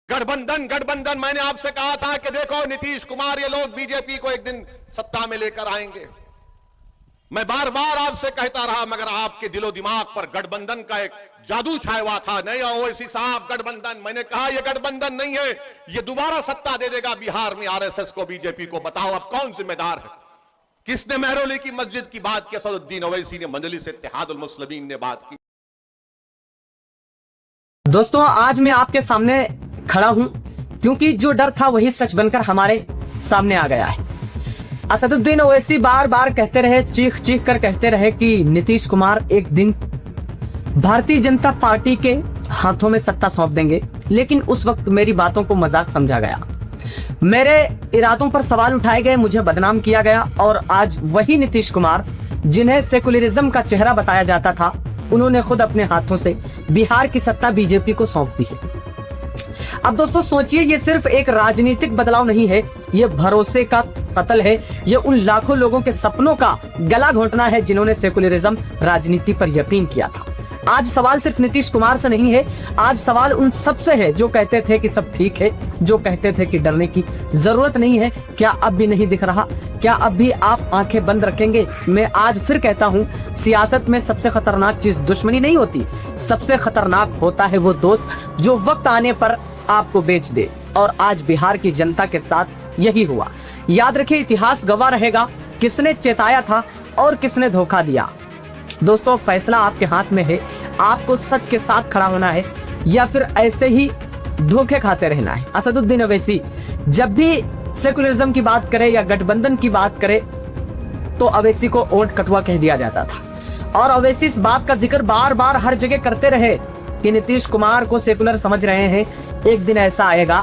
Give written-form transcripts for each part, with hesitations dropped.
गठबंधन गठबंधन मैंने आपसे कहा था कि देखो नीतीश कुमार ये लोग बीजेपी को एक दिन सत्ता में लेकर आएंगे। मैं बार बार आपसे कहता रहा, मगर आपके दिलो दिमाग पर गठबंधन का एक जादू छाया हुआ था। नहीं ओवैसी साहब, गठबंधन, मैंने कहा यह गठबंधन नहीं है, यह दोबारा सत्ता दे देगा बिहार में आरएसएस को, बीजेपी को। बताओ अब कौन जिम्मेदार है? किसने महरौली की मस्जिद की बात की? असदुद्दीन ओवैसी ने, मजलिस इत्तेहादुल मुस्लिमीन ने बात की। दोस्तों, आज मैं आपके सामने खड़ा हूं क्योंकि जो डर था वही सच बनकर हमारे सामने आ गया है। असदुद्दीन ओवैसी बार बार कहते रहे, चीख चीख कर कहते रहे कि नीतीश कुमार एक दिन भारतीय जनता पार्टी के हाथों में सत्ता सौंप देंगे, लेकिन उस वक्त मेरी बातों को मजाक समझा गया, मेरे इरादों पर सवाल उठाए गए, मुझे बदनाम किया गया। और आज वही नीतीश कुमार जिन्हें सेकुलरिज्म का चेहरा बताया जाता था, उन्होंने खुद अपने हाथों से बिहार की सत्ता बीजेपी को सौंप दी है। अब दोस्तों सोचिए, ये सिर्फ एक राजनीतिक बदलाव नहीं है, ये भरोसे का कत्ल है, ये उन लाखों लोगों के सपनों का गला घोंटना है जिन्होंने सेकुलरिज्म राजनीति पर यकीन किया था। आज सवाल सिर्फ नीतीश कुमार से नहीं है, आज सवाल उन सब से है जो कहते थे कि सब ठीक है, जो कहते थे कि डरने की जरूरत नहीं है। क्या अब भी नहीं दिख रहा? क्या अब भी आप आंखें बंद रखेंगे? मैं आज फिर कहता हूं, सियासत में सबसे खतरनाक चीज दुश्मनी नहीं होती, सबसे खतरनाक होता है वो दोस्त जो वक्त आने पर आपको बेच दे। और आज बिहार की जनता के साथ यही हुआ। याद रखिए, इतिहास गवाह रहेगा किसने चेताया था और किसने धोखा दिया। दोस्तों, फैसला आपके हाथ में है, आपको सच के साथ खड़ा होना है या फिर ऐसे ही धोखे खाते रहना है। असदुद्दीन ओवैसी जब भी सेकुलरिज्म की बात करे या गठबंधन की बात करे तो ओवैसी को ओट कटुआ कह दिया जाता था, और ओवैसी इस बात का जिक्र बार बार हर जगह करते रहे कि नीतीश कुमार को सेकुलर समझ रहे हैं, एक दिन ऐसा आएगा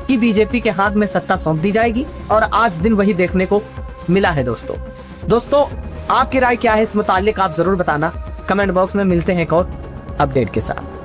कि बीजेपी के हाथ में सत्ता सौंप दी जाएगी। और आज दिन वही देखने को मिला है। दोस्तों आपकी राय क्या है इस मुतालिक, आप जरूर बताना। कमेंट बॉक्स में मिलते हैं एक और अपडेट के साथ।